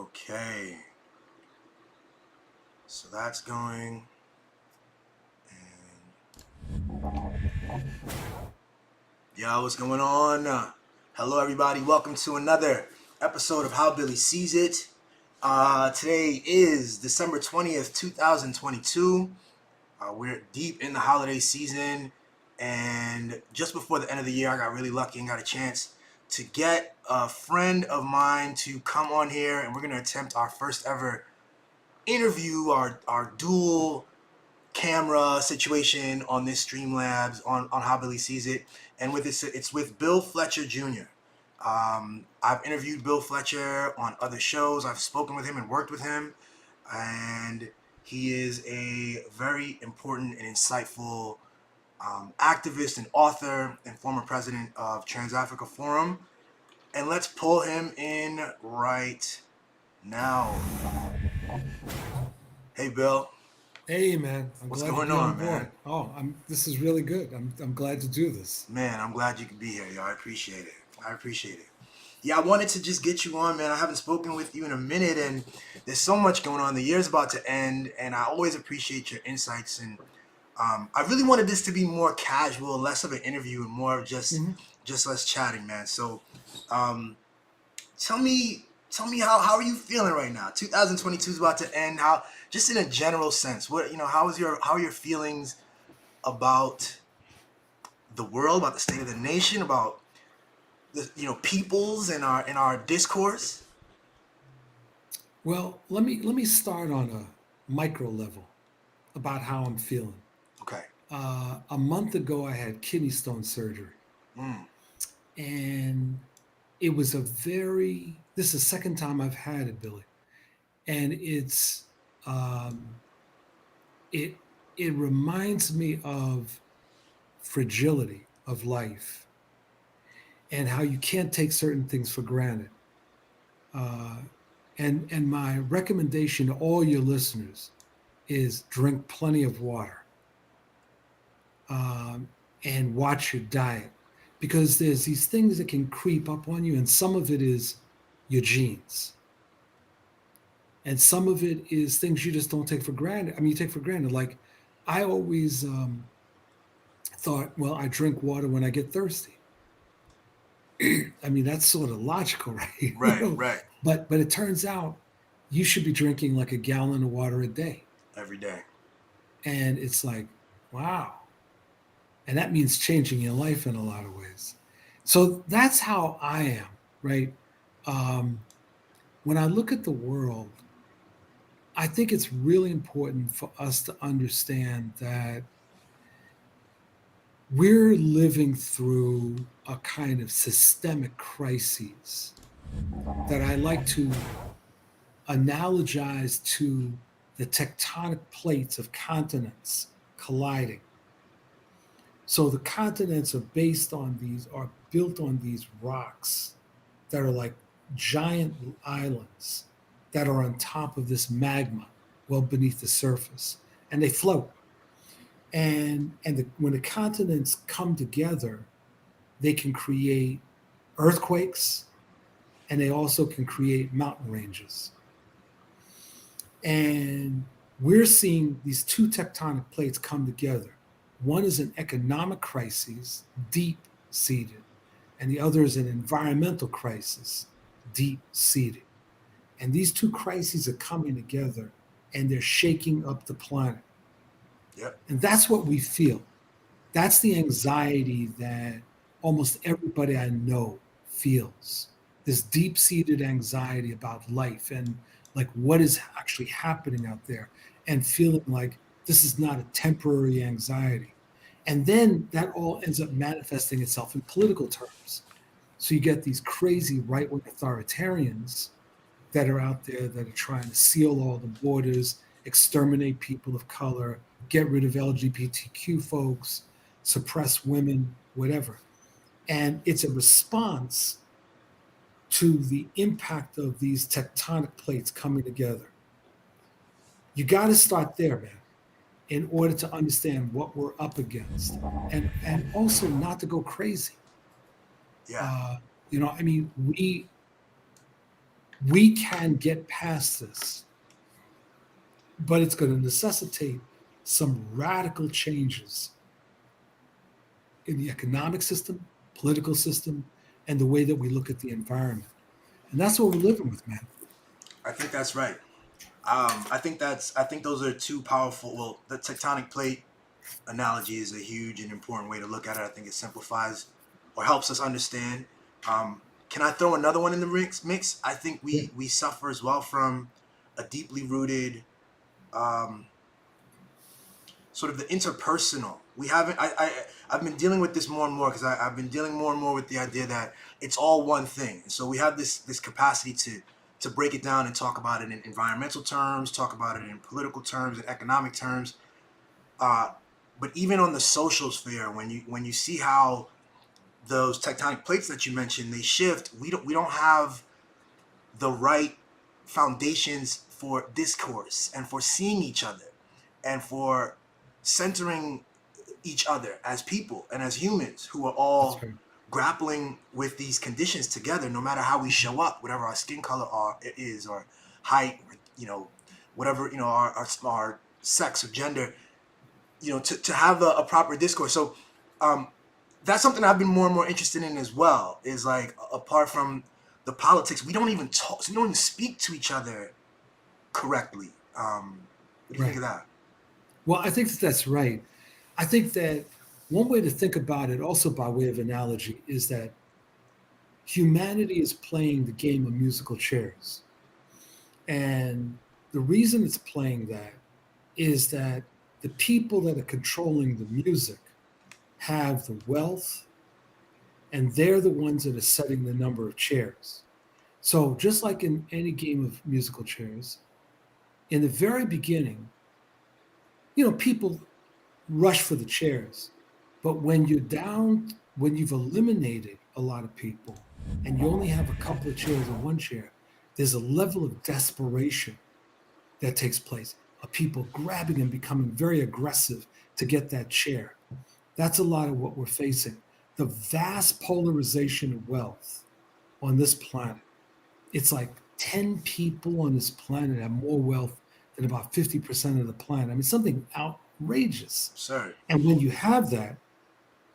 Okay, so that's going. Yo, what's going on? Hello, everybody. Welcome to another episode of How Billy Sees It. Today is December 20th, 2022. We're deep in the holiday season, and just before the end of the year, I got really lucky and got a chance to get a friend of mine to come on here, and we're going to attempt our first ever interview, our dual camera situation on this Streamlabs on How Billy Sees It, and with it's with Bill Fletcher Jr. I've interviewed Bill Fletcher on other shows. I've spoken with him and worked with him, and he is a very important and insightful activist and author and former president of Trans Africa Forum. And let's pull him in right now. Hey, Bill. Hey man, I'm What's glad to going be on on, board. man? This is really good. I'm glad to do this. Man, I'm glad you could be here, yo. I appreciate it. Yeah, I wanted to just get you on, man. I haven't spoken with you in a minute, and there's so much going on. The year's about to end, and I always appreciate your insights. And I really wanted this to be more casual, less of an interview, and more of hmm just us chatting, man. So, um, tell me how are you feeling right now? 2022 is about to end. How, just in a general sense, how are your feelings about the world, about the state of the nation, about the peoples in our discourse. Well, let me start on a micro level about how I'm feeling. Okay. A month ago, I had kidney stone surgery, Mm. and it was a very. This is the second time I've had it, Billy, and um, it it reminds me of fragility of life and how you can't take certain things for granted. Uh, and my recommendation to all your listeners is drink plenty of water, um, and watch your diet, because there's these things that can creep up on you, and some of it is your genes, and some of it is things you just don't take for granted. I mean, you take for granted. Like I always thought, well, I drink water when I get thirsty. I mean, that's sort of logical, right? Right, right. But it turns out you should be drinking like a gallon of water a day. Every day. And it's like, wow. And that means changing your life in a lot of ways. So that's how I am, right? Um, when I look at the world, I think it's really important for us to understand that we're living through a kind of systemic crises that I like to analogize to the tectonic plates of continents colliding. So the continents are built on these rocks that are like giant islands that are on top of this magma well beneath the surface, and they float. When the continents come together, they can create earthquakes, and they also can create mountain ranges. And we're seeing these two tectonic plates come together. One is an economic crisis, deep seated, and the other is an environmental crisis, deep seated. And these two crises are coming together and they're shaking up the planet. Yep. And that's what we feel. That's the anxiety that almost everybody I know feels, this deep seated anxiety about life and like what is actually happening out there, and feeling like this is not a temporary anxiety. And then that all ends up manifesting itself in political terms. So you get these crazy right wing authoritarians that are out there that are trying to seal all the borders, exterminate people of color, get rid of LGBTQ folks, suppress women, whatever. And it's a response to the impact of these tectonic plates coming together. You got to start there, man, in order to understand what we're up against, and also not to go crazy. Yeah. Uh, I mean, We can get past this, but it's going to necessitate some radical changes in the economic system, political system, and the way that we look at the environment. And that's what we're living with, man. I think that's right. I think those are two powerful. Well, the tectonic plate analogy is a huge and important way to look at it. I think it simplifies or helps us understand. Can I throw another one in the mix? I think Yeah, we suffer as well from a deeply rooted um, sort of the interpersonal. We haven't. I've been dealing with this more and more because I've been dealing more and more with the idea that it's all one thing. And so we have this capacity to break it down and talk about it in environmental terms, talk about it in political terms, and economic terms. Uh, but even on the social sphere, when you see how those tectonic plates that you mentioned they shift, we don't have the right foundations for discourse and for seeing each other and for centering each other as people and as humans who are that's all right. grappling with these conditions together, no matter how we show up, whatever our skin color is, or height, or whatever our sex or gender, to have a proper discourse. So um, that's something I've been more and more interested in as well. Is like apart from the politics, we don't even talk, we don't even speak to each other correctly. What do you think Right. of that? Well, I think that that's right. I think that one way to think about it, also by way of analogy, is that humanity is playing the game of musical chairs. And the reason it's playing that is that the people that are controlling the music have the wealth, and they're the ones that are setting the number of chairs. So, just like in any game of musical chairs, in the very beginning, people rush for the chairs. But when you're down, when you've eliminated a lot of people and you only have a couple of chairs or one chair, there's a level of desperation that takes place of people grabbing and becoming very aggressive to get that chair. That's a lot of what we're facing. The vast polarization of wealth on this planet. It's like 10 people on this planet have more wealth than about 50% of the planet. I mean, something outrageous. Sir. And when you have that,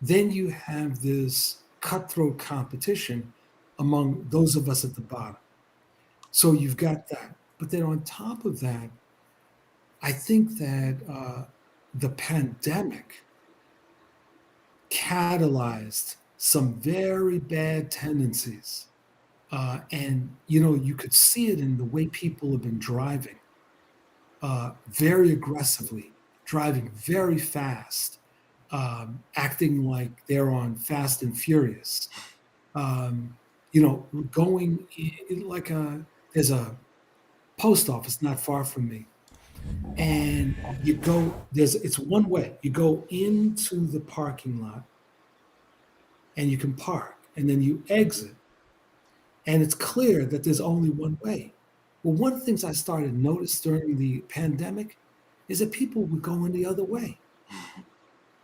then you have this cutthroat competition among those of us at the bottom. So you've got that. But then on top of that, I think that the pandemic catalyzed some very bad tendencies. And, you could see it in the way people have been driving very aggressively, driving very fast, acting like they're on Fast and Furious. Going like there's a post office not far from me, and it's one way. You go into the parking lot and you can park, and then you exit, and it's clear that there's only one way. Well, one of the things I started to notice during the pandemic is that people were going the other way.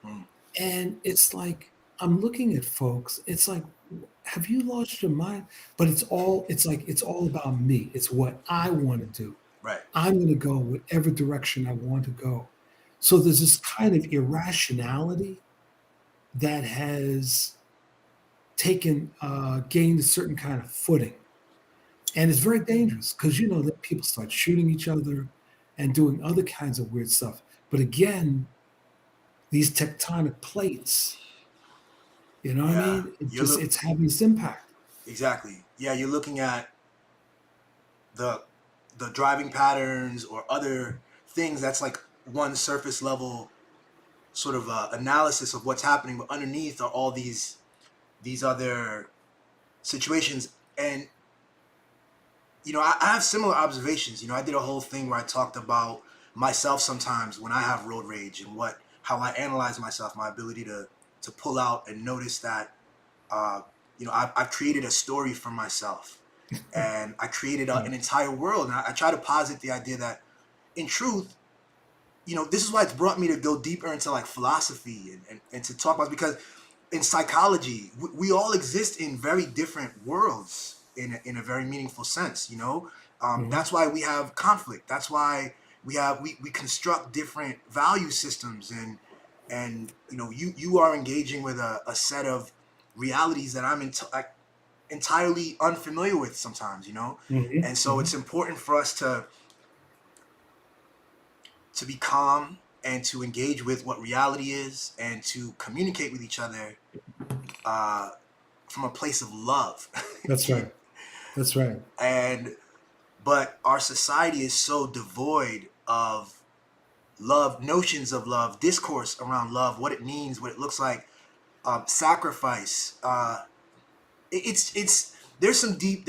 Mm. And it's like, I'm looking at folks, it's like, have you lost your mind? But it's all about me. It's what I want to do. Right. I'm going to go whatever direction I want to go. So there's this kind of irrationality that has gained a certain kind of footing. And it's very dangerous because that people start shooting each other and doing other kinds of weird stuff. But again, these tectonic plates, you know what I Yeah. mean? It You're just look it's having this impact. exactly. Yeah, you're looking at the the driving patterns or other things that's like one surface level sort of analysis of what's happening, but underneath are all these other situations. And I have similar observations. I did a whole thing where I talked about myself sometimes when I have road rage and how I analyze myself, my ability to pull out and notice that uh, I've created a story for myself, and I created Right. an entire world. And I try to posit the idea that, in truth, this is why it's brought me to go deeper into like philosophy and to talk about, because in psychology we all exist in very different worlds, in a very meaningful sense. Mhm. That's why we have conflict. That's why we construct different value systems, and you are engaging with a set of realities that I'm like, entirely unfamiliar with sometimes. Mhm. And so it's Mhm. important for us to be calm and to engage with what reality is and to communicate with each other uh, from a place of love. That's right. That's right. And but our society is so devoid of love, notions of love, discourse around love, what it means, what it looks like, sacrifice. It's there's some deep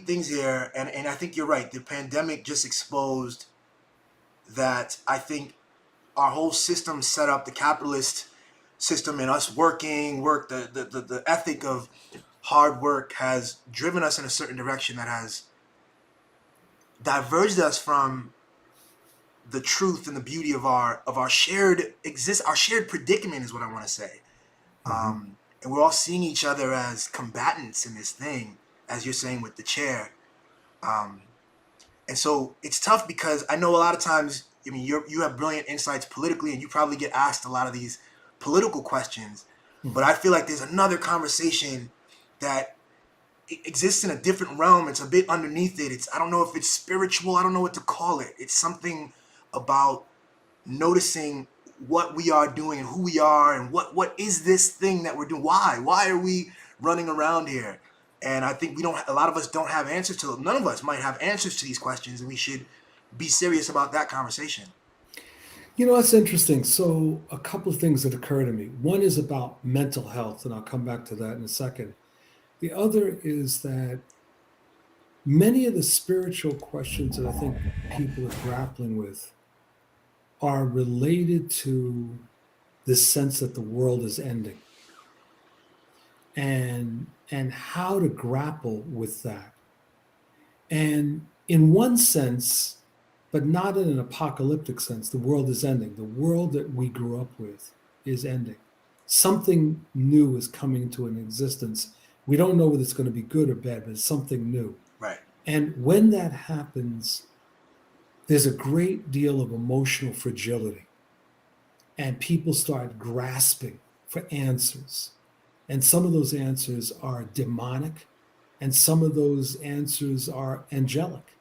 things here, and I think you're right. The pandemic just exposed that. I think our whole system set up, the capitalist system, and us the ethic of hard work has driven us in a certain direction that has diverged us from the truth and the beauty of our shared predicament is what I want to say. Mhm. And we're all seeing each other as combatants in this thing, as you're saying with the chair. Um, and so it's tough because I know a lot of times. I mean, you have brilliant insights politically, and you probably get asked a lot of these political questions. But Mhm. I feel like there's another conversation that exists in a different realm. It's a bit underneath it. I don't know if it's spiritual. I don't know what to call it. It's something about noticing what we are doing and who we are and what is this thing that we're doing. Why are we running around here? And I think we don't a lot of us don't have answers to it. None of us might have answers to these questions, and we should be serious about that conversation. That's interesting. So, a couple of things that occur to me. One is about mental health, and I'll come back to that in a second. The other is that many of the spiritual questions that I think people are grappling with are related to this sense that the world is ending and how to grapple with that. And in one sense, but not in an apocalyptic sense, the world is ending. The world that we grew up with is ending. Something new is coming into an existence. We don't know whether it's going to be good or bad, but it's something new. Right. And when that happens, there's a great deal of emotional fragility, and people start grasping for answers. And some of those answers are demonic, and some of those answers are angelic.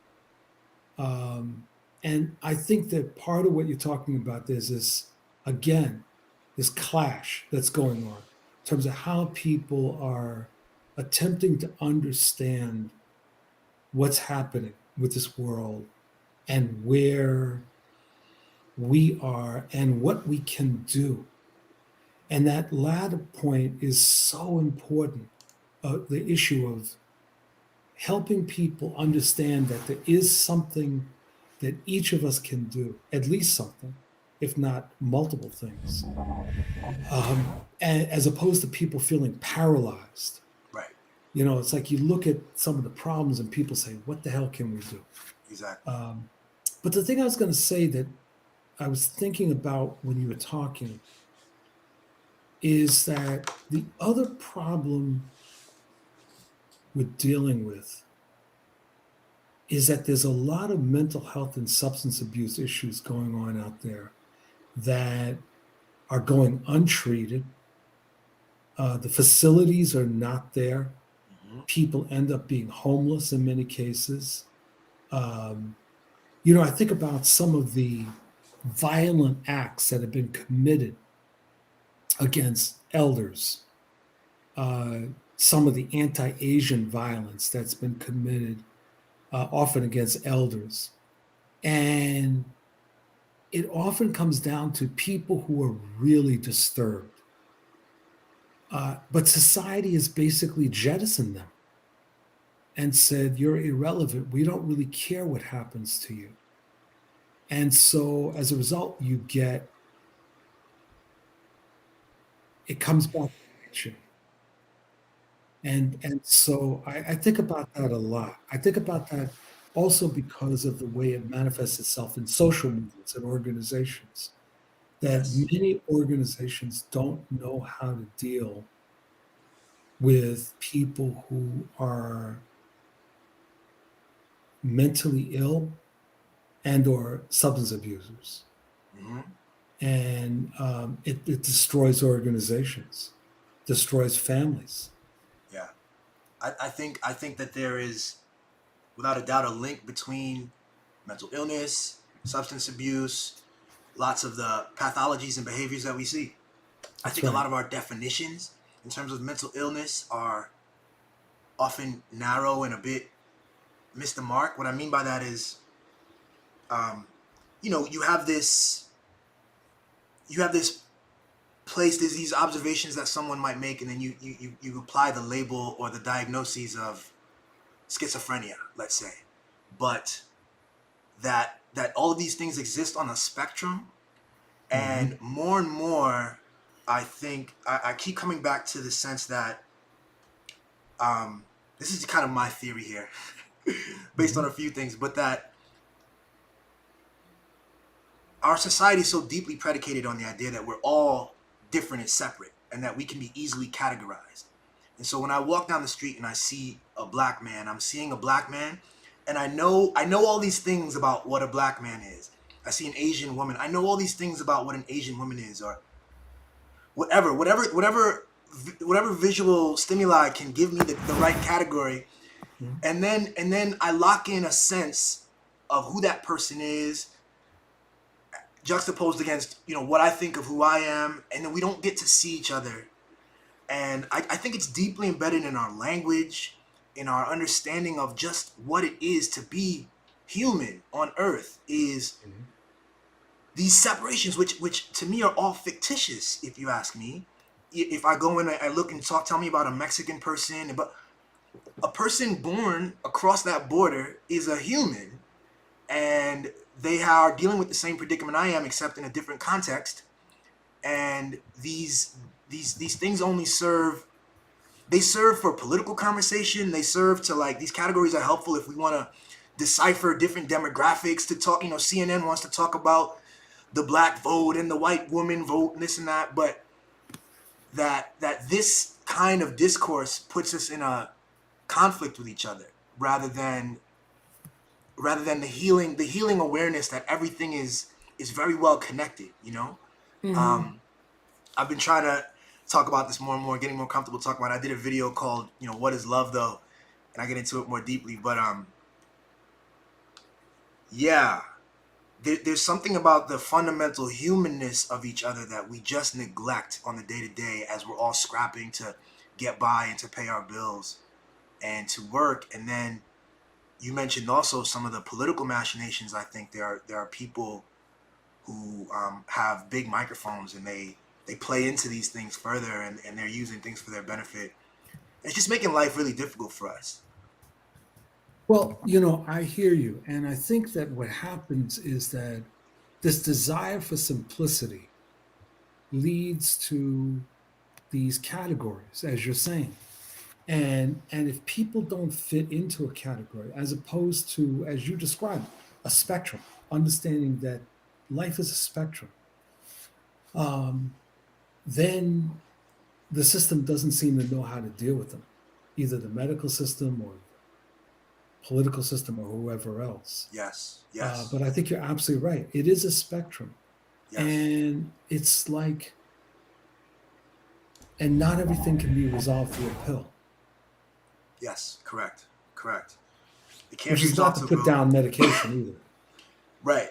Um, and I think that part of what you're talking about, there's this, again, this clash that's going on in terms of how people are attempting to understand what's happening with this world and where we are and what we can do. And that latter point is so important, the issue of helping people understand that there is something that each of us can do, at least something, if not multiple things, as opposed to people feeling paralyzed. Right. It's like you look at some of the problems and people say, what the hell can we do? Exactly. Um, but the thing I was going to say that I was thinking about when you were talking is that the other problem we're dealing with is that there's a lot of mental health and substance abuse issues going on out there that are going untreated. The facilities are not there. Hmm. People end up being homeless in many cases. Um, I think about some of the violent acts that have been committed against elders, uh, some of the anti Asian violence that's been committed often against elders. And it often comes down to people who are really disturbed. But society has basically jettisoned them and said, you're irrelevant. We don't really care what happens to you. And so as a result, it comes back to addiction. And so I think about that a lot. I think about that also because of the way it manifests itself in social movements and organizations, that Yes. many organizations don't know how to deal with people who are mentally ill and or substance abusers, Hmm. and it destroys organizations, destroys families. Yeah, I think that there is, without a doubt, a link between mental illness, substance abuse, lots of the pathologies and behaviors that we see. I That's think a right. lot of our definitions in terms of mental illness are often narrow and a bit miss the mark. What I mean by that is, um, you have this place, there's these observations that someone might make, and then you apply the label or the diagnoses of schizophrenia, let's say, but that all of these things exist on a spectrum, Hmm. and more, I think I keep coming back to the sense that, um, this is kind of my theory here, based on Hmm. a few things, but that our society is so deeply predicated on the idea that we're all different and separate, and that we can be easily categorized. And so when I walk down the street and I see a black man, I'm seeing a black man, and I know all these things about what a black man is. I see an Asian woman. I know all these things about what an Asian woman is, or whatever visual stimuli can give me the right category, and then I lock in a sense of who that person is, juxtaposed against what I think of who I am, and then we don't get to see each other. And I think it's deeply embedded in our language, in our understanding of just what it is to be human on Earth, is these separations, which to me are all fictitious. If you ask me, if I go in, I look and tell me about a Mexican person, but a person born across that border is a human, and they are dealing with the same predicament I am, except in a different context. And these things only serve for political conversation. They serve to, like, these categories are helpful if we want to decipher different demographics, to talk. CNN wants to talk about the black vote and the white woman vote and this and that, but that this kind of discourse puts us in a conflict with each other, rather than the healing awareness that everything is very well connected. Hmm. um I've been trying to talk about this more and more, getting more comfortable talking about it. I did a video called, What is Love, though, and I get into it more deeply. But yeah, there's something about the fundamental humanness of each other that we just neglect on the day to day, as we're all scrapping to get by and to pay our bills and to work. And then you mentioned also some of the political machinations. I think there are people who have big microphones, and they play into these things further, and they're using things for their benefit. It's just making life really difficult for us. Well, I hear you. And I think that what happens is that this desire for simplicity leads to these categories, as you're saying. And if people don't fit into a category, as opposed to, as you described, a spectrum, understanding that life is a spectrum, um, then the system doesn't seem to know how to deal with them, either the medical system or the political system or whoever else. Yes, yes, But I think you're absolutely right. It is a spectrum. yes, And it's like, and not everything can be resolved through a pill, yes. Correct, correct. It can't which be is not resolved to to a put bill. down medication either. Right.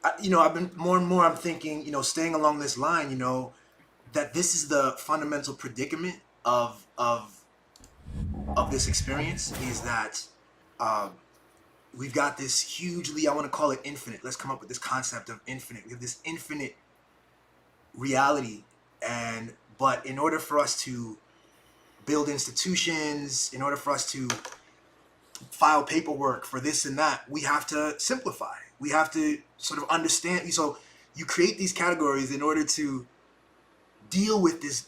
I've been more and more. I'm thinking, staying along this line. That this is the fundamental predicament of this experience, is that, um, we've got this hugely, I want to call it infinite. Let's come up with this concept of infinite. We have this infinite reality, and but in order for us to build institutions, in order for us to file paperwork for this and that, we have to simplify. We have to sort of understand. So you create these categories in order to deal with this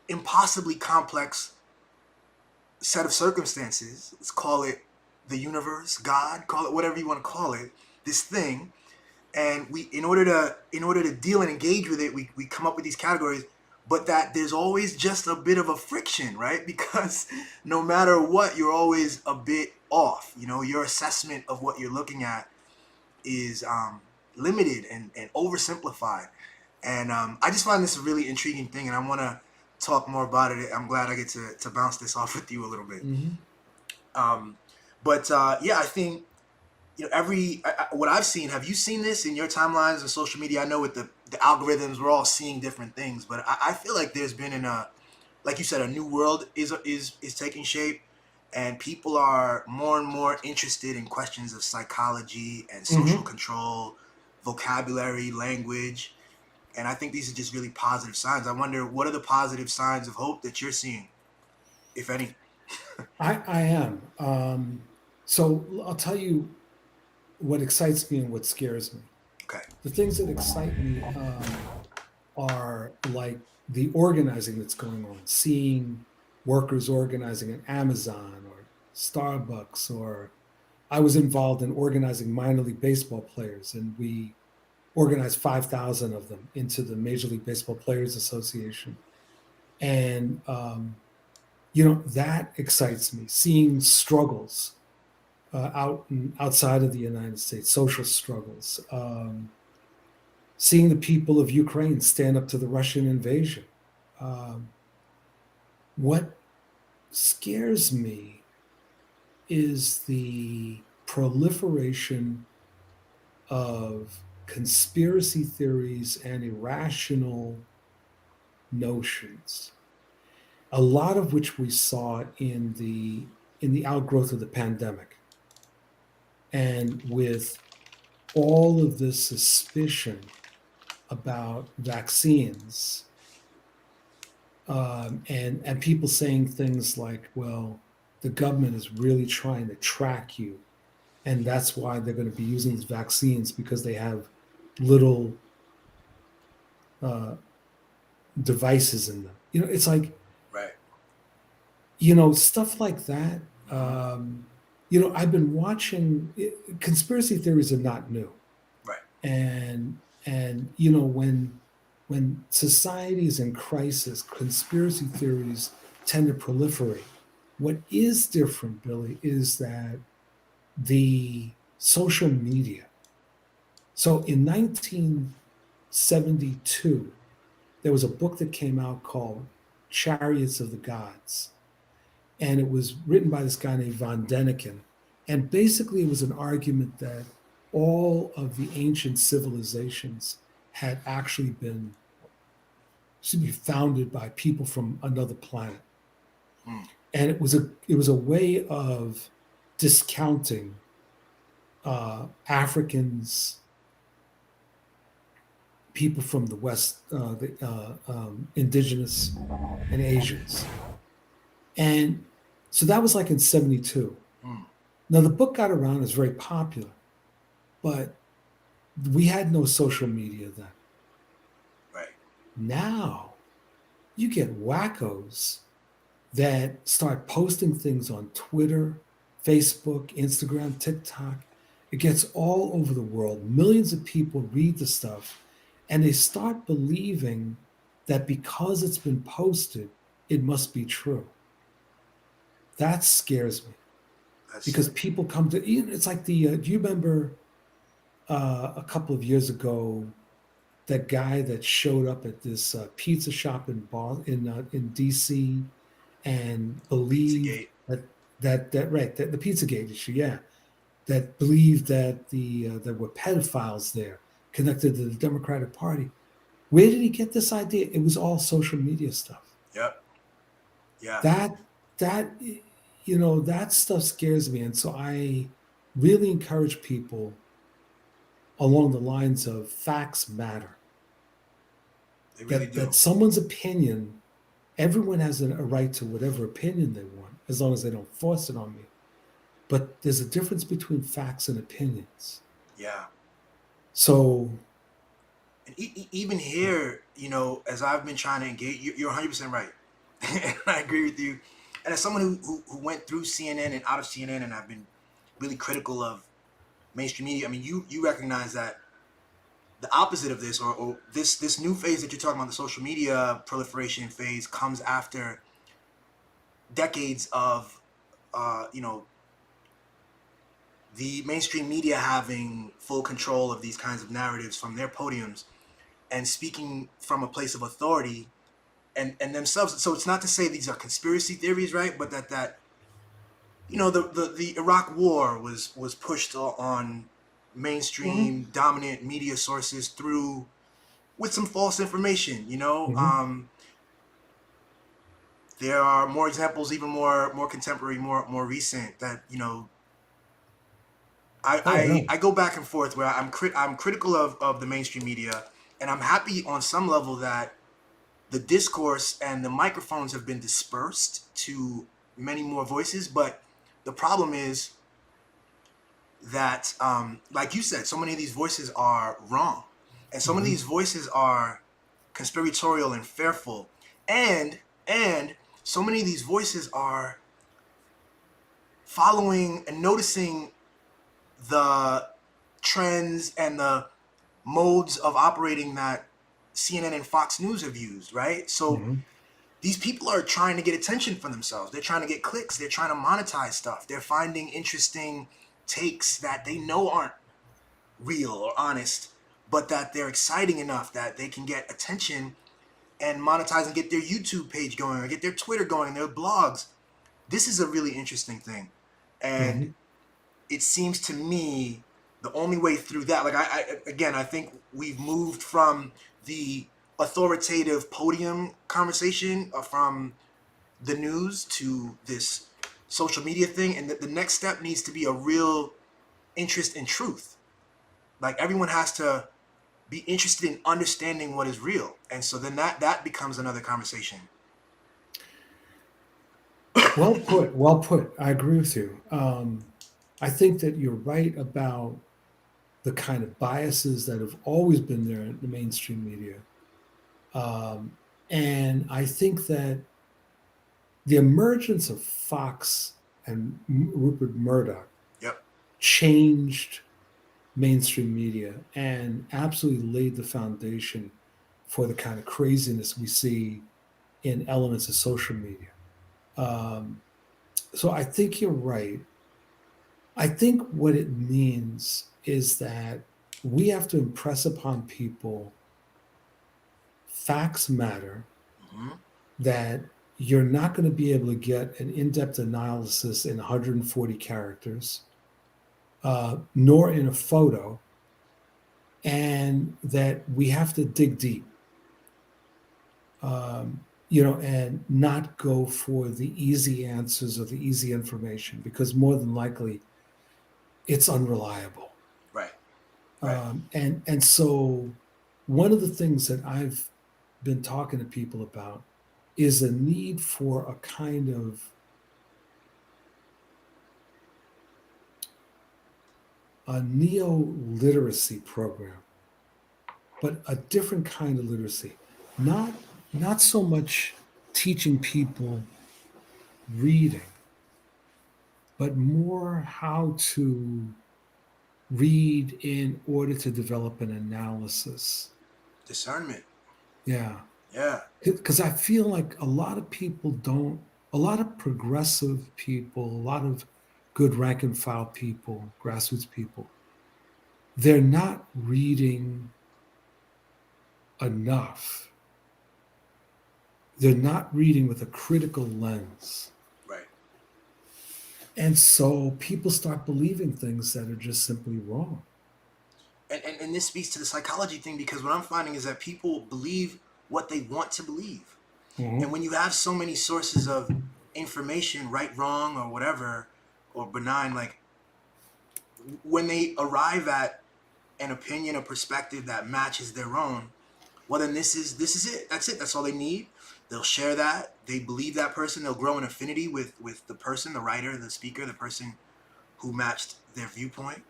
impossibly complex set of circumstances. Let's call it the universe, God, call it whatever you want to call it, this thing. And we, in order to deal and engage with it, we come up with these categories. but that there's always just a bit of a friction, right? Because no matter what, you're always a bit off. You know, your assessment of what you're looking at is limited and oversimplified. And I just find this a really intriguing thing, and I want to talk more about it. I'm glad I get to bounce this off with you a little bit. Mm-hmm. Um, but yeah, I think what I've seen. Have you seen this in your timelines and social media? I know with the algorithms, we're all seeing different things, but I feel like there's been like you said, a new world is taking shape, and people are more and more interested in questions of psychology and social Mm-hmm. control, vocabulary, language, and I think these are just really positive signs. I wonder, what are the positive signs of hope that you're seeing, if any? I am. So I'll tell you what excites me and what scares me. Okay. The things that excite me are like the organizing that's going on, seeing workers organizing at Amazon or Starbucks, or I was involved in organizing minor league baseball players, and we organized 5,000 of them into the Major League Baseball Players Association. And, that excites me, seeing struggles outside of the United States, social struggles, seeing the people of Ukraine stand up to the Russian invasion. Um, what scares me is the proliferation of conspiracy theories and irrational notions, a lot of which we saw in the outgrowth of the pandemic, and with all of this suspicion about vaccines, and people saying things like, "Well, the government is really trying to track you, and that's why they're going to be using these vaccines because they have little uh, devices in them." It's like, Right. stuff like that. Hmm. I've been watching. Conspiracy theories are not new, Right. and when society is in crisis, conspiracy theories tend to proliferate. What is different, Billy, is that the social media. So in 1972, there was a book that came out called Chariots of the Gods, and it was written by this guy named von Däniken. And basically, it was an argument that all of the ancient civilizations had actually been, excuse me, founded by people from another planet, Mm. and it was a way of discounting Africans, people from the West, the indigenous, and Asians. And so that was like in 72. Mm. Now, the book got around, it was very popular, but we had no social media then. Right. Now, you get wackos that start posting things on Twitter, Facebook, Instagram, TikTok. It gets all over the world. Millions of people read the stuff, and they start believing that because it's been posted, it must be true. That scares me That's because people come to, it's like do you remember a couple of years ago, that guy that showed up at this pizza shop in DC and believed Pizzagate. that right, that the Pizzagate issue, yeah, that believed that there were pedophiles there connected to the Democratic Party. Where did he get this idea? It was all social media stuff. Yep. Yeah. That that that stuff scares me, and so I really encourage people along the lines of facts matter. They really That do. someone's opinion, everyone has a right to whatever opinion they want as long as they don't force it on me. But there's a difference between facts and opinions. Yeah. So, And even here, as I've been trying to engage, you're 100% right. And I agree with you. And as someone who went through CNN and out of CNN, and I've been really critical of mainstream media, I mean, you recognize that the opposite of this, or this new phase that you're talking about, the social media proliferation phase, comes after decades of you know, the mainstream media having full control of these kinds of narratives from their podiums and speaking from a place of authority and themselves. So it's not to say these are conspiracy theories, right? But that you know, the Iraq War was pushed on Mm-hmm. mainstream dominant media sources through with some false information. You know, Mm-hmm. there are more examples, even more contemporary, more recent, that you know. Oh no. I go back and forth where I'm critical of the mainstream media, and I'm happy on some level that the discourse and the microphones have been dispersed to many more voices. But the problem is that, like you said, so many of these voices are wrong, and so many of Mm-hmm. these voices are conspiratorial and fearful, and and so many of these voices are following and noticing the trends and the modes of operating that CNN and Fox News have used, right? So Mm-hmm. these people are trying to get attention for themselves. They're trying to get clicks. They're trying to monetize stuff. They're finding interesting takes that they know aren't real or honest, but that they're exciting enough that they can get attention and monetize and get their YouTube page going or get their Twitter going, their blogs. This is a really interesting thing. And Mm-hmm. it seems to me the only way through that, like again, I think we've moved from the authoritative podium conversation, from the news to this social media thing, and the next step needs to be a real interest in truth. Like everyone has to be interested in understanding what is real, and so then that becomes another conversation. Well put. Well put. I agree with you. I think that you're right about the kind of biases that have always been there in the mainstream media. Um, and I think that the emergence of Fox and Rupert Murdoch Yep. changed mainstream media and absolutely laid the foundation for the kind of craziness we see in elements of social media. Um, so I think you're right. I think what it means is that we have to impress upon people facts matter, Hmm. that you're not going to be able to get an in depth analysis in 140 characters, nor in a photo, and that we have to dig deep, and not go for the easy answers or the easy information because more than likely it's unreliable. Right. Right. And so one of the things that I've been talking to people about is a need for a kind of a neo literacy program, but a different kind of literacy. Not not so much teaching people reading, but more how to read in order to develop an analysis. Discernment. Yeah. Yeah. Because I feel like a lot of people don't, a lot of progressive people, a lot of good rank and file people, grassroots people, they're not reading enough. They're not reading with a critical lens. Right. And so people start believing things that are just simply wrong. And this speaks to the psychology thing, because what I'm finding is that people believe what they want to believe. And Mhm. when you have so many sources of information, right, wrong, or whatever, or benign, like when they arrive at an opinion, a perspective that matches their own, well then this is it. That's it. That's all they need. They'll share that. They believe that person. They'll grow an affinity with the person, the writer, the speaker, the person who matched their viewpoint.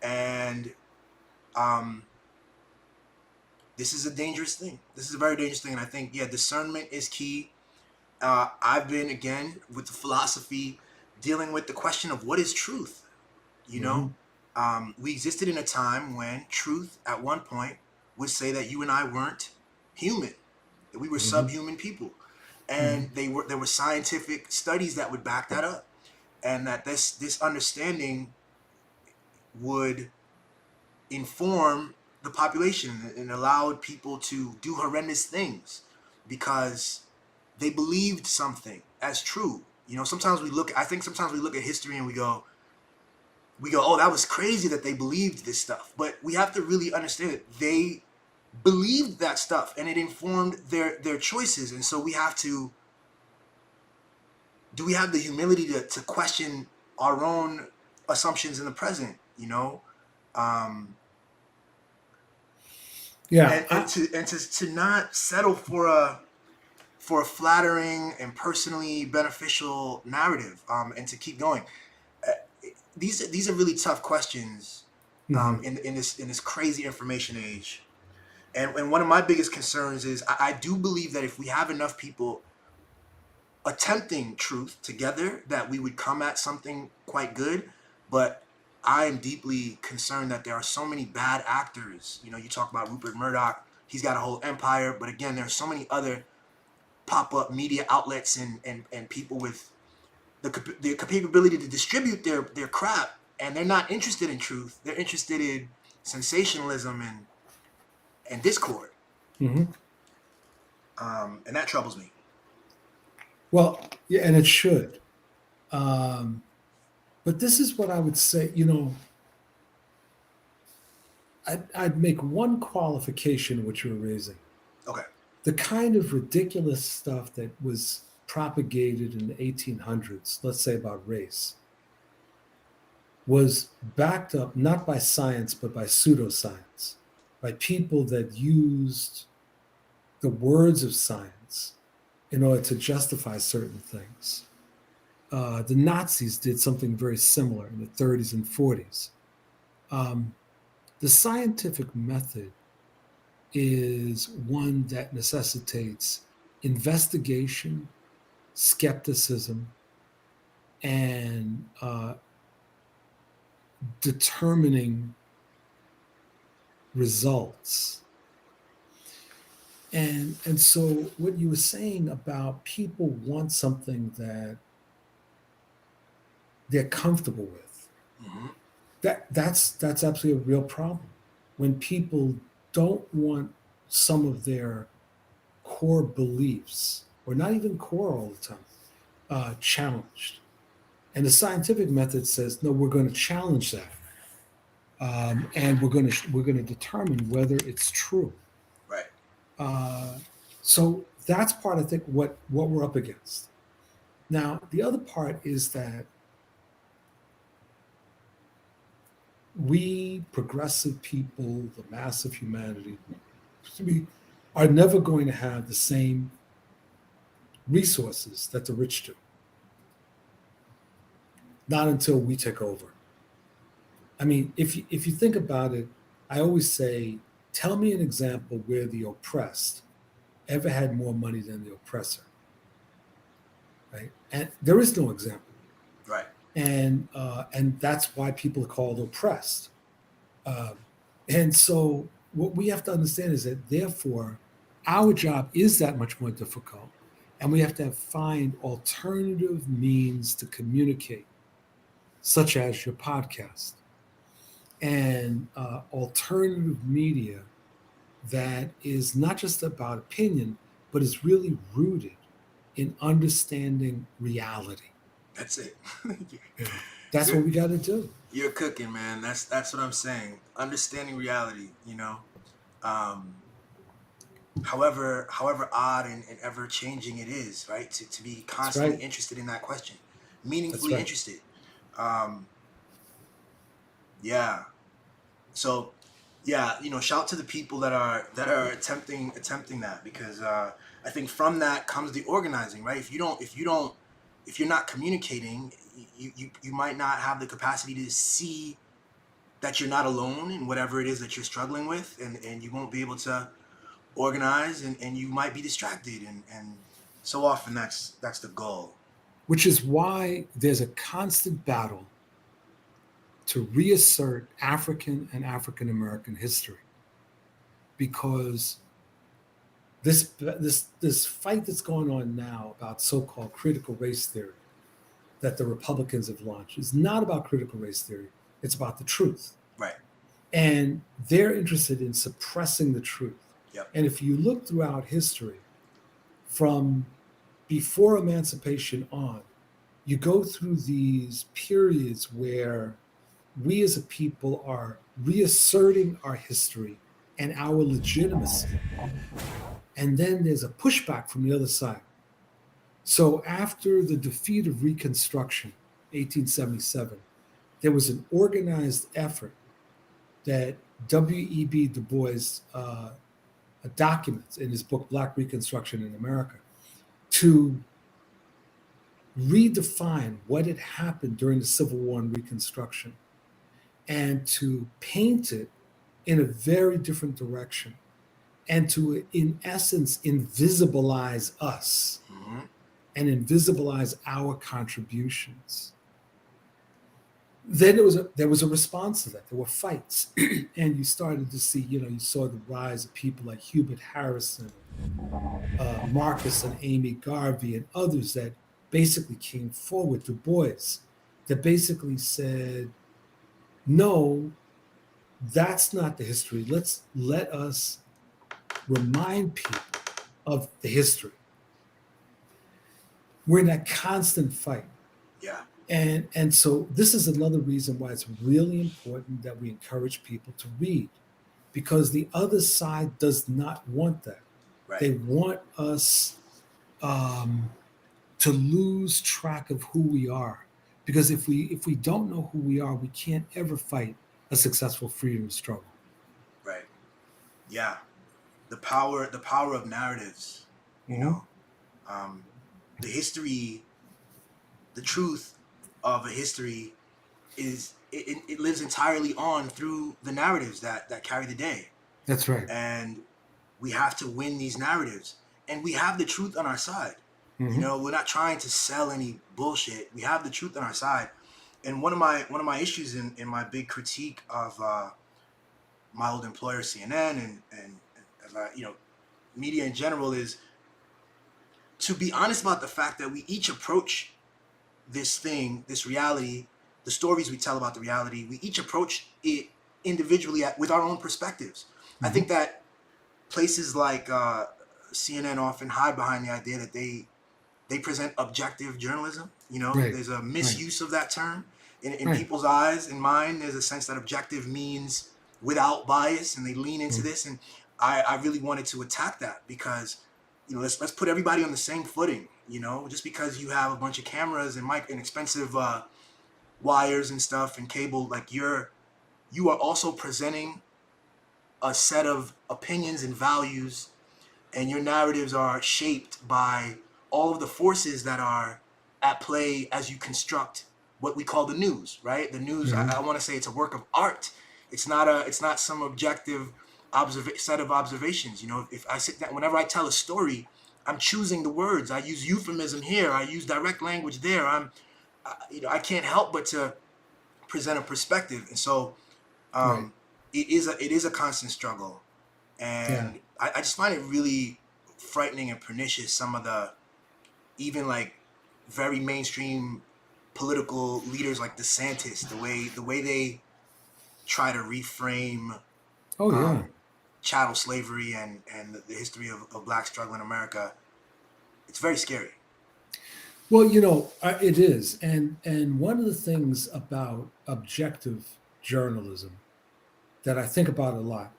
And um, this is a dangerous thing. This is a very dangerous thing. And I think, yeah, discernment is key. I've been, again, with the philosophy, dealing with the question of what is truth, you know? Mhm. We existed in a time when truth at one point would say that you and I weren't human, that we were Mm-hmm. subhuman people, Mm-hmm. and there were scientific studies that would back that up, and that this understanding would inform the population and allowed people to do horrendous things because they believed something as true. You know, sometimes we look. I think sometimes we look at history and we go, oh, that was crazy that they believed this stuff. But we have to really understand that they believed that stuff and it informed their choices. And so we have to do we have the humility to question our own assumptions in the present, you know? Um, Yeah. and to not settle for a flattering and personally beneficial narrative, and to keep going. Uh, these are really tough questions, Mhm. in this crazy information age. And one of my biggest concerns is I do believe that if we have enough people attempting truth together, that we would come at something quite good. But I am deeply concerned that there are so many bad actors. You know, you talk about Rupert Murdoch, he's got a whole empire, but again, there are so many other pop-up media outlets and people with the capability to distribute their crap, and they're not interested in truth. They're interested in sensationalism and discord. Mhm. And that troubles me. Well, yeah, and it should. Um, but this is what I would say. I'd make one qualification which you're raising. Okay. The kind of ridiculous stuff that was propagated in the 1800s, let's say about race, was backed up not by science, but by pseudoscience, by people that used the words of science in order to justify certain things. The Nazis did something very similar in the 30s and 40s. Um, the scientific method is one that necessitates investigation, skepticism, and determining results. And so what you were saying about people want something that they're comfortable with, Hmm. that's absolutely a real problem. When people don't want some of their core beliefs, or not even core all the time, challenged. And the scientific method says, no, we're going to challenge that, and we're going to determine whether it's true. Right. Uh, so that's part, I think, what we're up against. Now, the other part is that we progressive people, the mass of humanity, we are never going to have the same resources that the rich do. Not until we take over. I mean, if you think about it, I always say, tell me an example where the oppressed ever had more money than the oppressor, right? And there is no example, Right. and that's why people are called oppressed. Um, and so, what we have to understand is that, therefore, our job is that much more difficult, and we have to find alternative means to communicate, such as your podcast and alternative media that is not just about opinion, but is really rooted in understanding reality. That's it. That's you're, what we got to do. you're cooking, man. That's what I'm saying. Understanding reality. Um, however odd and ever changing it is, right? To be That's constantly right. interested in that question, That's meaningfully right. interested. Um, yeah. So, yeah, shout to the people that are attempting that, because I think from that comes the organizing, right? If you're not communicating, you might not have the capacity to see that you're not alone in whatever it is that you're struggling with, and you won't be able to organize, and you might be distracted, and so often that's the goal. Which is why there's a constant battle to reassert African and African American history, because this fight that's going on now about so-called critical race theory that the Republicans have launched is not about critical race theory. It's about the truth. Right. And they're interested in suppressing the truth. Yep. And if you look throughout history, from before emancipation on, you go through these periods where we as a people are reasserting our history and our legitimacy. And then there's a pushback from the other side. So after the defeat of Reconstruction, 1877, there was an organized effort that W.E.B. Du Bois documents in his book Black Reconstruction in America to redefine what had happened during the Civil War and Reconstruction, and to paint it in a very different direction, and to, in essence, invisibilize us Mm-hmm. and invisibilize our contributions. Then there was a response to that. There were fights, and you started to see, you saw the rise of people like Hubert Harrison, Marcus and Amy Garvey, and others that basically came forward, Du Bois, that basically said, no, that's not the history. Let us remind people of the history. We're in that constant fight. Yeah. And so this is another reason why it's really important that we encourage people to read, because the other side does not want that. Right. They want us to lose track of who we are, because if we don't know who we are, we can't ever fight a successful freedom struggle. Right. Yeah. The power of narratives. You Mm-hmm. know, the history, the truth of a history is it lives entirely on through the narratives that carry the day. That's right. And we have to win these narratives, and we have the truth on our side. Mm-hmm. We're not trying to sell any bullshit. We have the truth on our side. And one of my issues in my big critique of my old employer CNN and media in general is to be honest about the fact that we each approach this reality, the stories we tell about the reality, we each approach it individually with our own perspectives. Mm-hmm. I think that places like CNN often hide behind the idea that they present objective journalism. Right. There's a misuse of that term in Right. people's eyes. In mine, there's a sense that objective means without bias, and they lean into Mm-hmm. this. And I really wanted to attack that because, let's put everybody on the same footing. Just because you have a bunch of cameras and expensive wires and stuff and cable, like you are also presenting a set of opinions and values, and your narratives are shaped by all of the forces that are at play as you construct what we call the news, right? The news, Mm-hmm. I want to say it's a work of art. It's not some objective set of observations. If I sit down, whenever I tell a story, I'm choosing the words. I use euphemism here. I use direct language there. I can't help but to present a perspective, and so Right. it is a constant struggle. Yeah. And I just find it really frightening and pernicious, some of the even like very mainstream political leaders like DeSantis, the way they try to reframe Oh yeah. chattel slavery and the history of black struggle in America. It's very scary. Well, it is, and one of the things about objective journalism that I think about a lot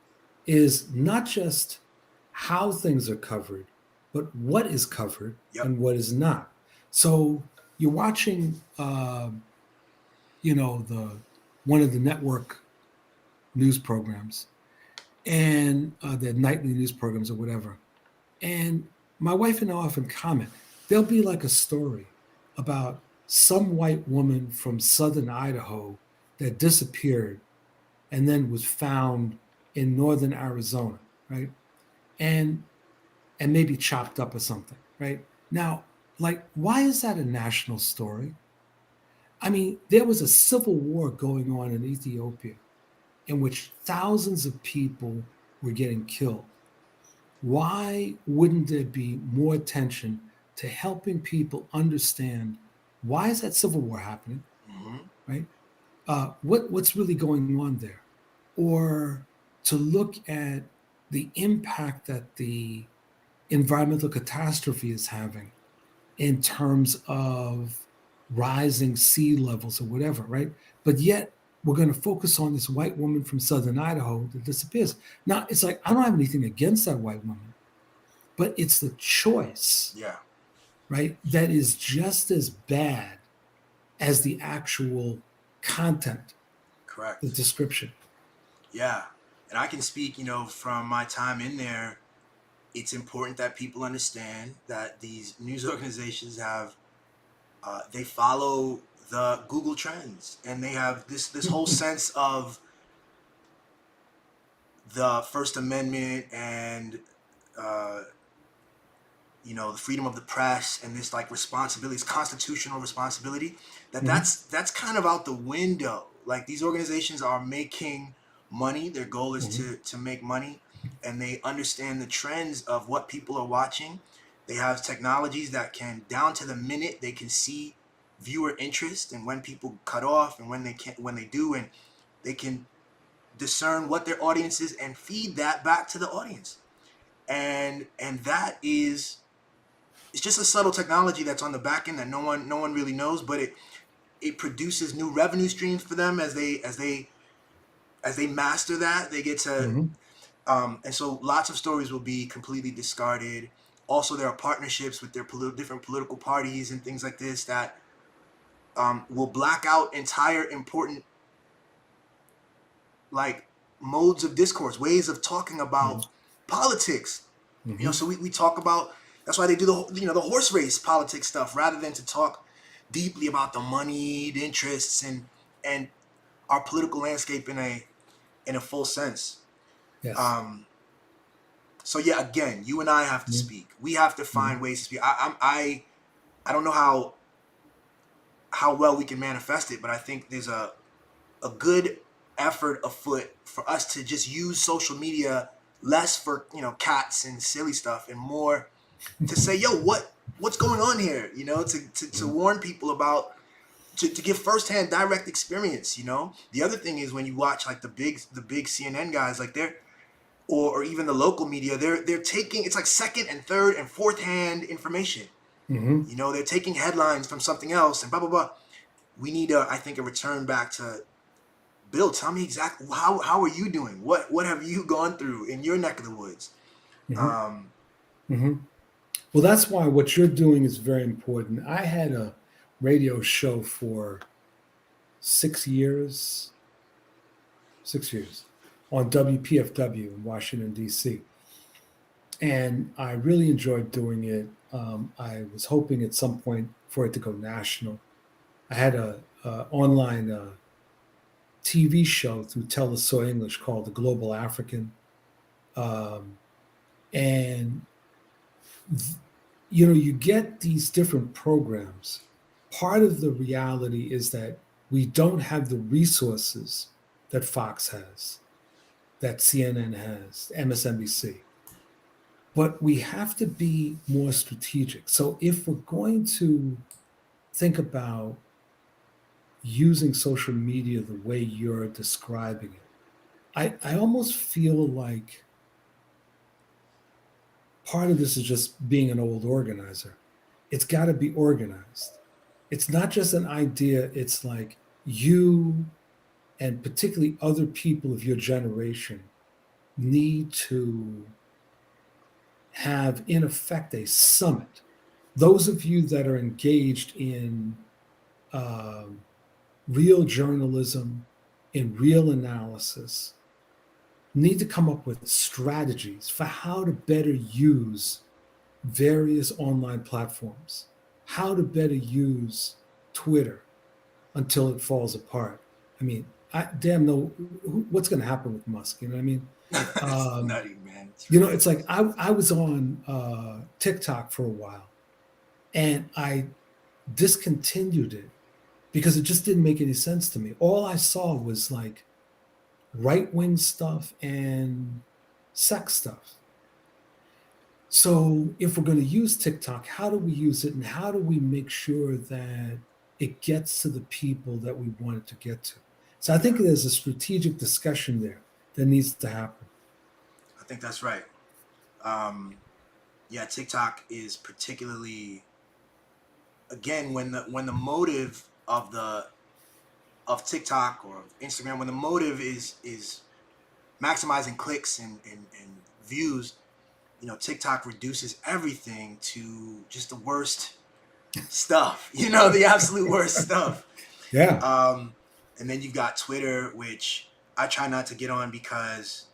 is not just how things are covered, but what is covered Yep. and what is not. So you're watching, the one of the network news programs, and the nightly news programs or whatever. And my wife and I often comment. There'll be like a story about some white woman from southern Idaho that disappeared and then was found in northern Arizona, right? And maybe chopped up or something, right? Now, like, why is that a national story? I mean, there was a civil war going on in Ethiopia in which thousands of people were getting killed. Why wouldn't there be more attention to helping people understand why is that civil war happening, Mm-hmm. right? What's really going on there, or to look at the impact that the environmental catastrophe is having in terms of rising sea levels or whatever, right? But yet we're going to focus on this white woman from southern Idaho that disappears. Now, it's like, I don't have anything against that white woman, but it's the choice, Yeah, right? That is just as bad as the actual content, the correct. description. Yeah, and I can speak, from my time in there. It's important that people understand that these news organizations have they follow the Google trends, and they have this whole sense of the First Amendment and uh, the freedom of the press and this like responsibility, this constitutional responsibility. That Mm-hmm. that's kind of out the window. Like these organizations are making money. Their goal is Mm-hmm. to make money, and they understand the trends of what people are watching. They have technologies that can down to the minute they can see viewer interest and when people cut off and when they do, and they can discern what their audience is and feed that back to the audience. And that is, it's just a subtle technology that's on the back end that no one really knows, but it produces new revenue streams for them as they master that. They get to Mm-hmm. and so lots of stories will be completely discarded. Also, there are partnerships with their different political parties and things like this that will black out entire important like modes of discourse, ways of talking about politics. Mm-hmm. So we talk about, that's why they do the horse race politics stuff rather than to talk deeply about the money, the interests, and our political landscape in a full sense. Yes. Um, so yeah, again, you and I have to Mm-hmm. speak. We have to find ways to speak. I don't know how well we can manifest it, but I think there's a good effort afoot for us to just use social media less for cats and silly stuff and more to say, yo, what's going on here, to Mm-hmm. warn people about, to give firsthand direct experience. The other thing is when you watch like the big CNN guys, like they're or even the local media, they're taking, it's like second and third and fourth hand information. Mm-hmm. They're taking headlines from something else and blah blah blah. We need I think a return back to, Bill, tell me exactly how are you doing? What have you gone through in your neck of the woods? Mm-hmm. Um, Mm-hmm. Well, that's why what you're doing is very important. I had a radio show for 6 years, 6 years on WPFW in Washington, D.C. And I really enjoyed doing it. I was hoping at some point for it to go national. I had a online TV show through Telesoy English called The Global African. Um, and you get these different programs. Part of the reality is that we don't have the resources that Fox has, that CNN has, MSNBC, but we have to be more strategic. So if we're going to think about using social media the way you're describing it, I almost feel like part of this is just being an old organizer. It's got to be organized. It's not just an idea, it's like you and particularly other people of your generation need to have, in effect, a summit. Those of you that are engaged in um, real journalism, in real analysis, need to come up with strategies for how to better use various online platforms, how to better use Twitter until it falls apart. I mean, I damn know what's going to happen with Musk. You know what I mean? it's Um, nutty, man. It's it's like ridiculous. I was on TikTok for a while and I discontinued it because it just didn't make any sense to me. All I saw was like right wing stuff and sex stuff. So if we're going to use TikTok, how do we use it and how do we make sure that it gets to the people that we want it to get to? So I think Yeah, there's a strategic discussion there that needs to happen. I think that's right. Um, yeah, TikTok is particularly, again, when the motive of TikTok or of Instagram, when the motive is maximizing clicks and views, TikTok reduces everything to just the worst stuff, the absolute worst stuff. Yeah. Um, and then you've got Twitter, which I try not to get on because,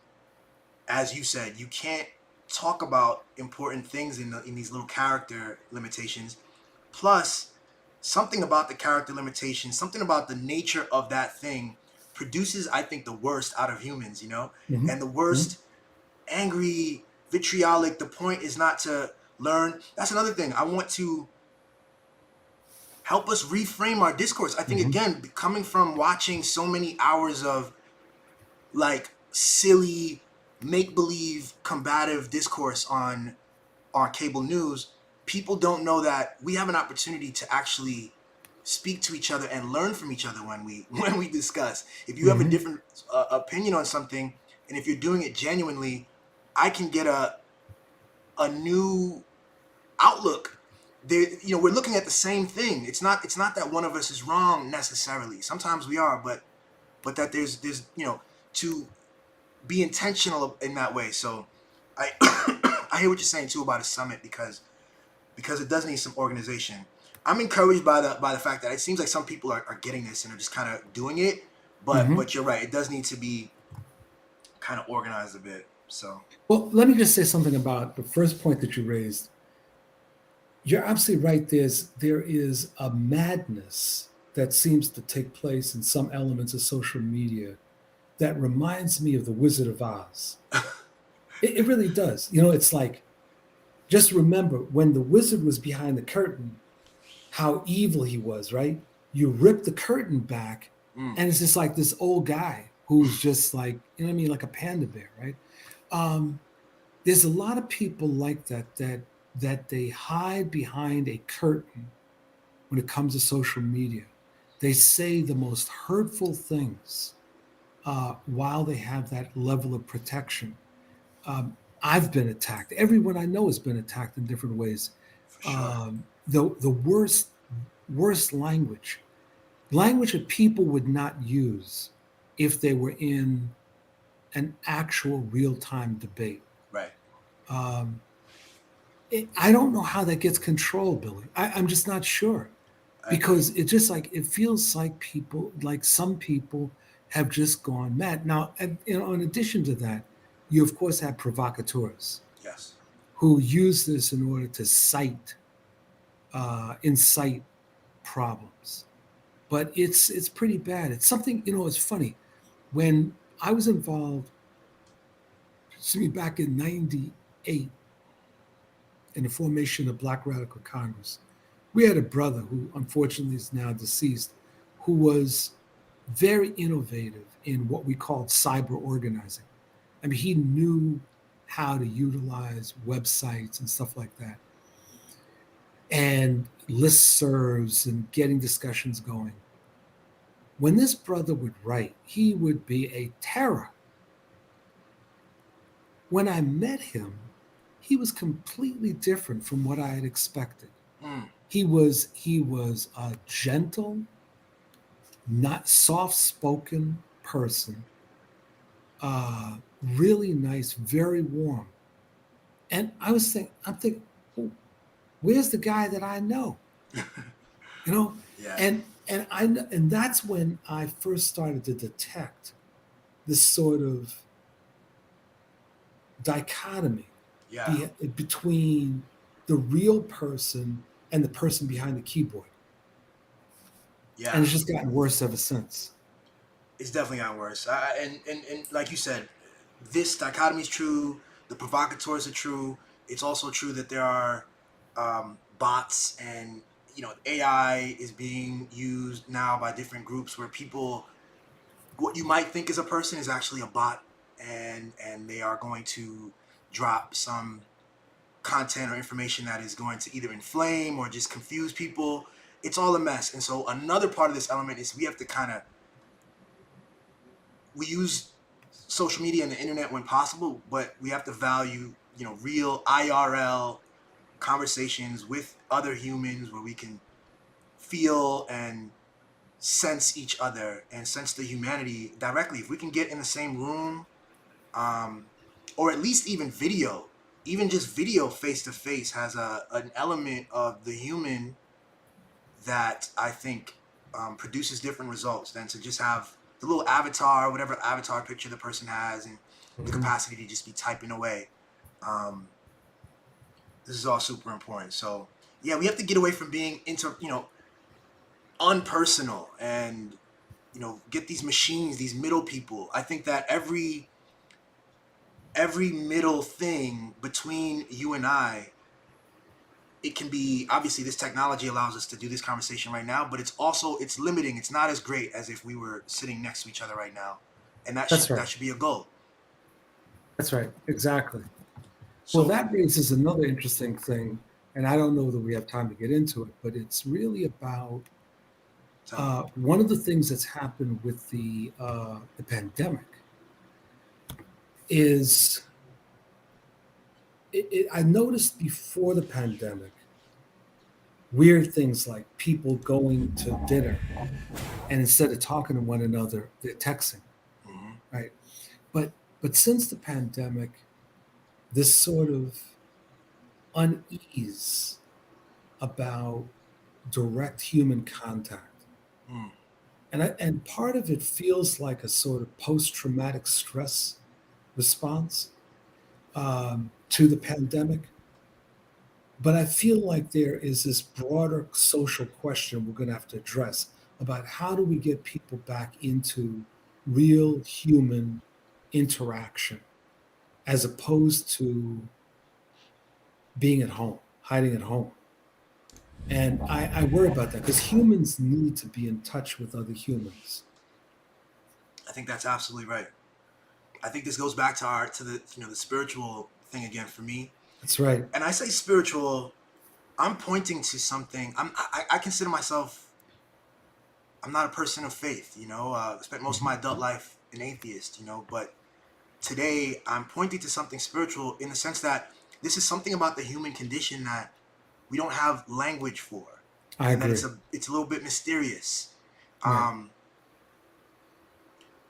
as you said, you can't talk about important things in these little character limitations. Plus, something about the character limitations, something about the nature of that thing produces, I think, the worst out of humans, Hmm. and the worst, angry, vitriolic. The point is not to learn. That's another thing. I want to help us reframe our discourse. I think, Hmm. again, coming from watching so many hours of like silly, make believe, combative discourse on cable news, people don't know that we have an opportunity to actually speak to each other and learn from each other when we when we discuss. If you have a Hmm. different opinion on something, and if you're doing it genuinely, I can get a new outlook. We're looking at the same thing. It's not that one of us is wrong necessarily. Sometimes we are, but that there's to be intentional in that way. So I I hear what you're saying too about a summit because it does need some organization. I'm encouraged by the fact that it seems like some people are getting this and are just kind of doing it. But Hmm. but you're right. It does need to be kind of organized a bit. So Well, let me just say something about the first point that you raised. You're absolutely right. There is a madness that seems to take place in some elements of social media that reminds me of the Wizard of Oz. It really does. It's like, just remember when the wizard was behind the curtain, how evil he was, right? You rip the curtain back, mm, and it's just like this old guy who's just like, what I mean, like a panda bear, right? Um, there's a lot of people like that they hide behind a curtain when it comes to social media. They say the most hurtful things while they have that level of protection. I've been attacked. Everyone I know has been attacked in different ways. for sure. The worst language that people would not use if they were in an actual real time debate. Right. Um, I don't know how that gets controlled, Billy. I'm just not sure I agree. because it feels like some people have just gone mad. Now, in addition to that, you of course have provocateurs Yes. who use this in order to incite problems. But it's pretty bad. It's something, it's funny. When I was involved, excuse me, back in '98 in the formation of Black Radical Congress, we had a brother who unfortunately is now deceased, who was very innovative in what we called cyber organizing. I mean, he knew how to utilize websites and stuff like that, and listservs and getting discussions going. When this brother would write, he would be a terror. When I met him, he was completely different from what I had expected. Mm, He was a gentle, not soft-spoken person, really nice, very warm. And I'm thinking, oh, where's the guy that I know? You know, yeah. and that's when I first started to detect this sort of dichotomy Yeah. between the real person and the person behind the keyboard. And Yeah. it's just gotten worse ever since. It's definitely gotten worse. And like you said, this dichotomy is true. The provocateurs are true. It's also true that there are bots and AI is being used now by different groups where people, what you might think is a person is actually a bot, and they are going to drop some content or information that is going to either inflame or just confuse people. It's all a mess. And so another part of this element is we have to kind of, we use social media and the internet when possible, but we have to value, real IRL conversations with other humans where we can feel and sense each other and sense the humanity directly. If we can get in the same room, um, or at least even video, even just video face to face has an element of the human that I think produces different results than to just have the little avatar, whatever avatar picture the person has, and the Mhm. capacity to just be typing away. Um, this is all super important. So yeah, we have to get away from being unpersonal, and get these machines, these middle people. I think that every middle thing between you and I, it can be, obviously this technology allows us to do this conversation right now, but it's limiting. It's not as great as if we were sitting next to each other right now, and that That's should right. that should be a goal. That's right. Exactly. Well, So that raises another interesting thing, and I don't know that we have time to get into it, but it's really about tell me. one of the things that's happened with the pandemic is I noticed before the pandemic weird things like people going to dinner and instead of talking to one another, they're texting, Hmm. right? But since the pandemic, this sort of unease about direct human contact. Mm. And part of it feels like a sort of post traumatic stress response to the pandemic. But I feel like there is this broader social question we're going to have to address about how do we get people back into real human interaction as opposed to being at home, hiding at home. And I worry about that because humans need to be in touch with other humans. I think that's absolutely right. I think this goes back to our to the the spiritual thing again for me. That's right. And I say spiritual, I'm pointing to something. I consider myself, I'm not a person of faith. I spent most of Mhm. my adult life an atheist. But today I'm pointing to something spiritual in the sense that this is something about the human condition that we don't have language for, I and that agree. it's a little bit mysterious. Right. Um,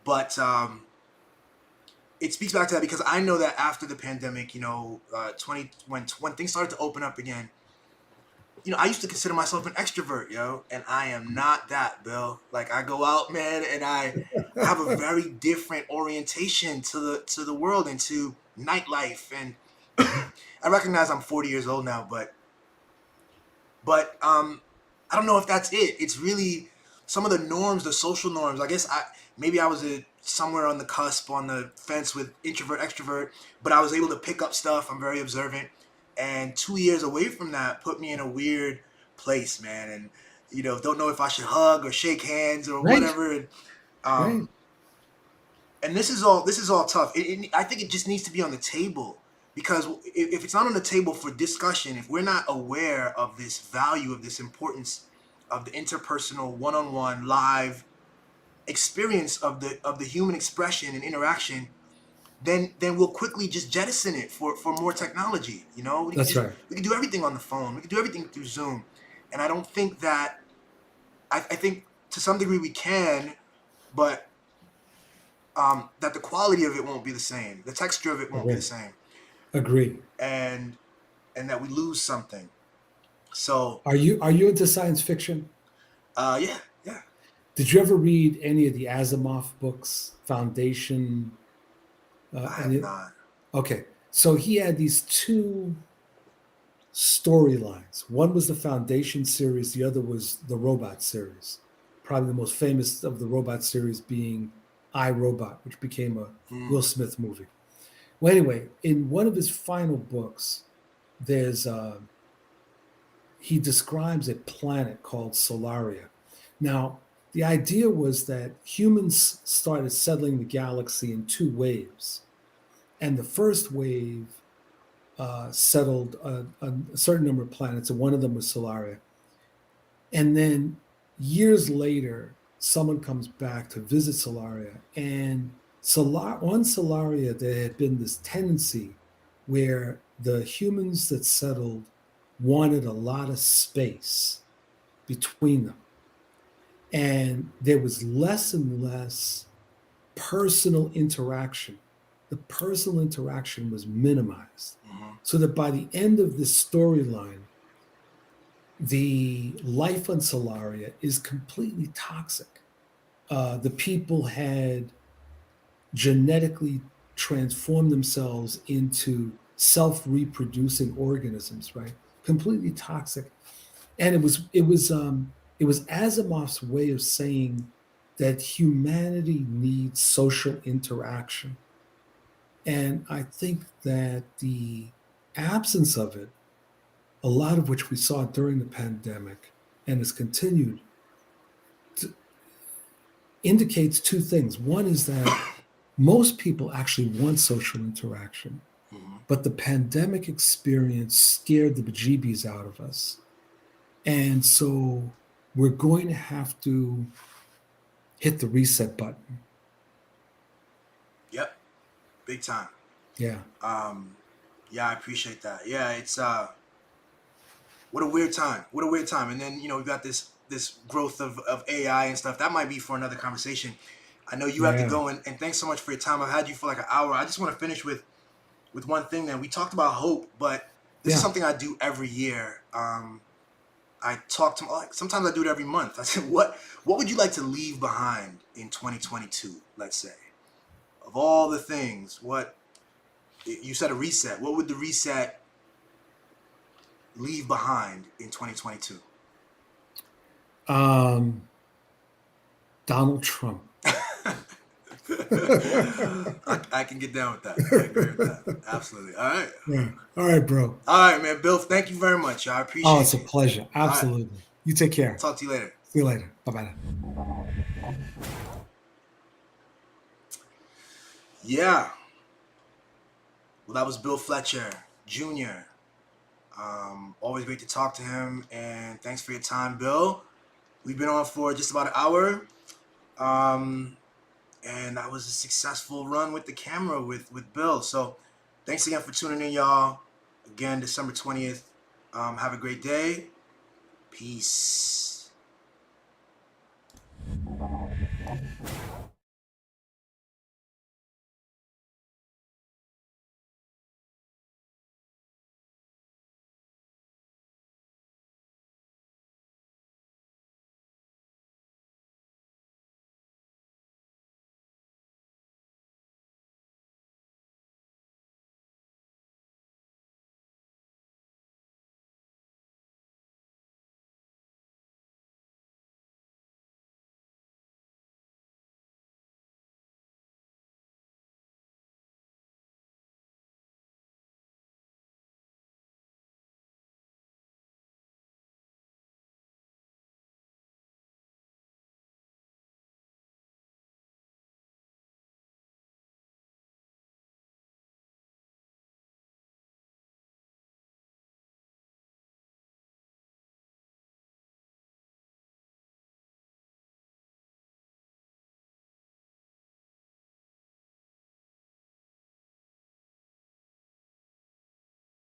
but it speaks back to that because I know that after the pandemic, 20 when things started to open up again, I used to consider myself an extrovert, and I am not that, Bill. Like I go out, man, and I have a very different orientation to the world and to nightlife, and I recognize I'm 40 years old now, but I don't know if that's it. It's really some of the norms, the social norms. I guess maybe I was somewhere on the cusp, on the fence with introvert extrovert, but I was able to pick up stuff. I'm very observant, and 2 years away from that put me in a weird place, man. And don't know if I should hug or shake hands or Right. whatever. And Right. um, and this is all tough. I think it just needs to be on the table because if it's not on the table for discussion, if we're not aware of this value, of this importance of the interpersonal, one-on-one, live experience of the human expression and interaction, then we'll quickly just jettison it for more technology. That's right. We can do everything on the phone. We can do everything through Zoom, and I don't think that I think to some degree we can, but that the quality of it won't be the same, the texture of it won't be the Agree. same, Agree. and that we lose something. So, Are you into science fiction? yeah, yeah, Did you ever read any of the Asimov books, Foundation? I have Any? not. Okay, so he had these two storylines. One was the Foundation series, the other was the Robot series. Probably the most famous of the Robot series being I, Robot, which became a Will Mm, Smith movie. Well, anyway, in one of his final books, there's he describes a planet called Solaria. Now, the idea was that humans started settling the galaxy in two waves. And the first wave settled a certain number of planets, and one of them was Solaria. And then years later, someone comes back to visit Solaria, and on Solaria, there had been this tendency where the humans that settled wanted a lot of space between them. And there was less and less personal interaction. The personal interaction was minimized. Mm-hmm. So that by the end of this storyline, the life on Solaria is completely toxic. The people had genetically transformed themselves into self-reproducing organisms, right? Completely toxic. And it was Asimov's way of saying that humanity needs social interaction. And I think that the absence of it, a lot of which we saw during the pandemic and has continued, indicates two things. One is that most people actually want social interaction, Mm-hmm. but the pandemic experience scared the bejeebies out of us. And so we're going to have to hit the reset button. Yep, big time. Yeah. Um, yeah, I appreciate that. Yeah, it's what a weird time. What a weird time. And then we got this growth of AI and stuff. That might be for another conversation. I know you have to Yeah. go, and thanks so much for your time. I've had you for like an hour. I just want to finish with one thing. That we talked about hope, but this is Yeah. something I do every year. I talk to like sometimes I do it every month. I said, what would you like to leave behind in 2022? Let's say of all the things, what you said a reset. What would the reset leave behind in 2022? Um, Donald Trump. I can get down with that. I agree with that. Absolutely. All right. Yeah. All right, bro. All right, man. Bill, thank you very much. I Oh, it's appreciate a you. pleasure. All right. Absolutely. You take care. Talk to you later. See you later. Bye bye. Yeah. Well, that was Bill Fletcher Jr. Always great to talk to him, and thanks for your time, Bill. We've been on for just about an hour, and that was a successful run with the camera with Bill. So, thanks again for tuning in, y'all. Again, December 20th. Have a great day. Peace.